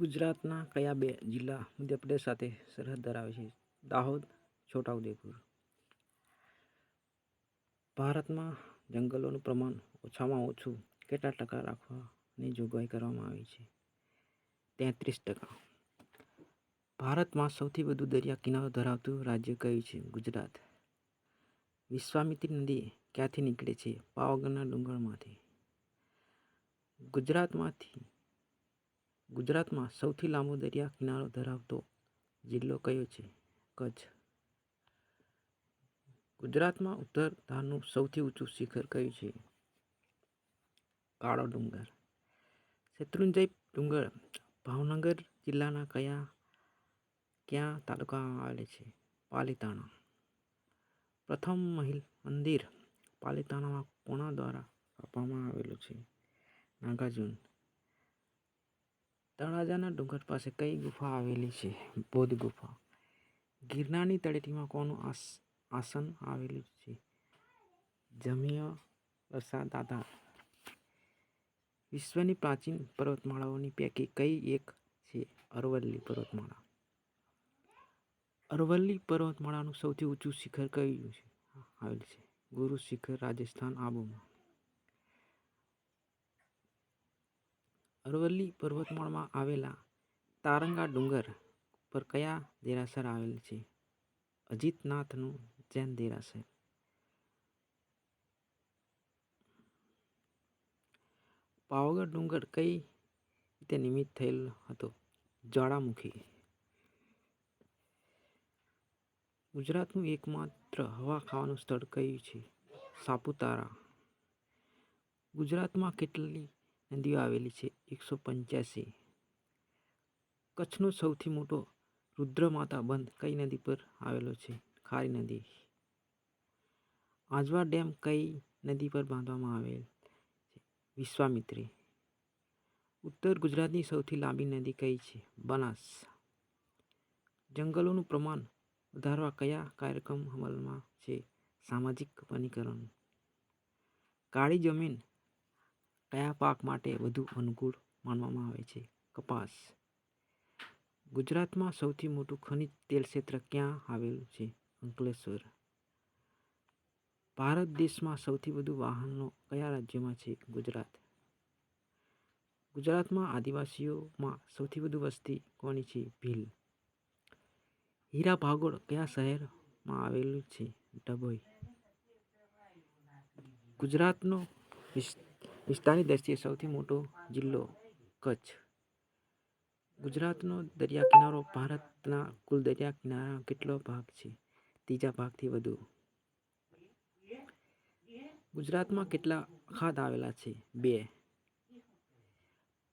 ગુજરાતના કયા બે જિલ્લા મધ્યપ્રદેશ સાથે સરહદ ધરાવે છે? દાહોદ, છોટાઉદેપુર. ભારતમાં જંગલોનું પ્રમાણ ઓછામાં ઓછું કેટલા ટકા રાખવાની જોગવાઈ કરવામાં આવી છે? 33%. ભારતમાં સૌથી વધુ દરિયા કિનારો ધરાવતું રાજ્ય કયું છે? ગુજરાત. વિશ્વામિત્રી નદી ક્યાંથી નીકળે છે? પાવાગઢના ડુંગરમાંથી. ગુજરાતમાં સૌથી લાંબો દરિયા કિનારો ધરાવતો જિલ્લો કયો છે? કચ્છ. ગુજરાતમાં ઉત્તર ધારનું સૌથી ઊંચું શિખર કયું છે? કાળો ડુંગર. શેત્રુંજય ડુંગર ભાવનગર જિલ્લાના ક્યાં તાલુકામાં આવેલ છે? પાલીતાણા. પ્રથમ મંદિર પાલીતાણામાં કોના દ્વારા સ્થાપવામાં આવેલું છે? નાગાર્જુન. તળાજાના ડુંગર પાસે કઈ ગુફા આવેલી છે? બૌદ્ધ ગુફા. ગિરનારની તળેટીમાં કોનું આસન આવેલું છે? જમિયરસા દાદા. વિશ્વની પ્રાચીન પર્વતમાળાઓની પૈકી કઈ એક છે? અરવલ્લી પર્વતમાળા. અરવલ્લી પર્વતમાળાનું સૌથી ઊંચું શિખર કયું આવેલ છે? ગુરુ શિખર, રાજસ્થાન, આબુમાં. અરવલ્લી પર્વતમાળામાં આવેલા તારંગા ડુંગર પર કયા દેરાસર આવેલ છે? અજીતનાથનું જૈન દેરાસર. પાવાગઢ ડુંગર કઈ રીતે નિર્મિત થયેલ હતો? જ્વાળામુખી. ગુજરાતનું એકમાત્ર હવા ખાવાનું સ્થળ કયું છે? સાપુતારા. ગુજરાતમાં કેટલી નદીઓ આવેલી છે? 185. કચ્છનો સૌથી મોટો રુદ્રમાતા બંધ કઈ નદી પર આવેલો છે? ખારી નદી. આજવા ડેમ કઈ નદી પર બાંધવામાં આવેલ છે? વિશ્વામિત્રી. ઉત્તર ગુજરાતની સૌથી લાંબી નદી કઈ છે? બનાસ. જંગલોનું પ્રમાણ વધારવા કયા કાર્યક્રમ અમલમાં છે? સામાજિક વનીકરણ. કાળી જમીન કયા પાક માટે વધુ અનુકૂળ માનવામાં આવે છે? કપાસ. ગુજરાતમાં સૌથી મોટું ખનિજ તેલ ક્ષેત્ર ક્યાં આવેલું છે? અંકલેશ્વર. ભારત દેશમાં સૌથી વધુ વાહનો કયા રાજ્યમાં છે? ગુજરાત. ગુજરાતમાં આદિવાસીઓમાં સૌથી વધુ વસ્તી કોની છે? ભીલ. હીરા ભાગોળ કયા શહેરમાં આવેલું છે? ડભોઈ. ગુજરાતનો વિસ્તારની દ્રષ્ટિએ સૌથી મોટો જિલ્લો કચ્છ. ગુજરાતનો દરિયા કિનારો ભારતના કુલ દરિયા કિનારાનો કેટલો ભાગ છે? ત્રીજા ભાગથી વધુ. ગુજરાતમાં કેટલા અખાત આવેલા છે? 2.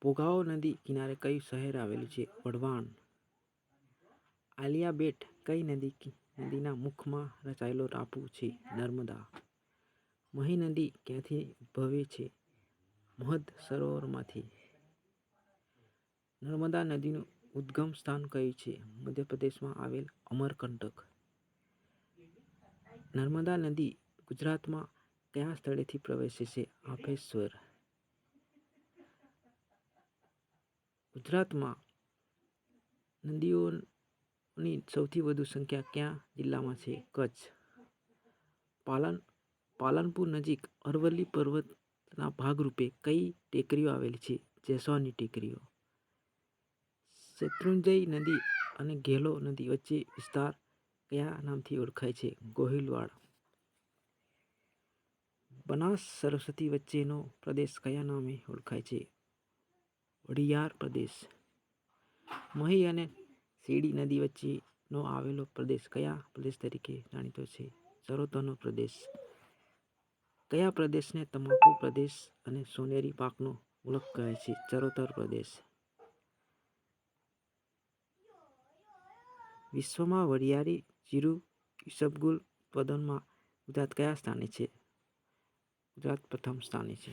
ભોગાવો નદી કિનારે કયું શહેર આવેલું છે? વઢવાણ. આલિયા બેટ કઈ નદીના મુખમાં રચાયેલો ટાપુ છે? નર્મદા. મહી નદી ક્યાંથી ઉદ્ભવે છે? મહદ સરોવરમાંથી. નર્મદા નદીનું ઉદ્ગમ સ્થાન કયું છે? મધ્યપ્રદેશમાં આવેલ અમરકંટક. નર્મદા નદી ગુજરાતમાં કયા સ્થળેથી પ્રવેશે છે? આફેશ્વર. ગુજરાતમાં નદીઓની સૌથી વધુ સંખ્યા કયા જિલ્લામાં છે? કચ્છ. પાલનપુર નજીક અરવલ્લી પર્વતના ભાગરૂપે કઈ ટેકરીઓ આવેલી છે? જેસોરની ટેકરીઓ. શેત્રુંજય નદી અને ઘેલો નદી વચ્ચે વિસ્તાર કયા નામથી ઓળખાય છે? ગોહિલવાડ. બનાસ સરસ્વતી વચ્ચેનો પ્રદેશ કયા નામે ઓળખાય છે? વઢિયાર પ્રદેશ. મહી અને શેડી નદી વચ્ચેનો આવેલો પ્રદેશ કયા પ્રદેશ તરીકે જાણીતો છે? ચરોતરનો પ્રદેશ. કયા પ્રદેશને તમાકુ પ્રદેશ અને સોનેરી પાકનો મુલક કહે છે? ચરોતર પ્રદેશ. વિશ્વમાં વરિયાળી, જીરું, ઈસબગુલ ઉત્પાદનમાં ગુજરાત કયા સ્થાને છે? ગુજરાત પ્રથમ સ્થાને છે.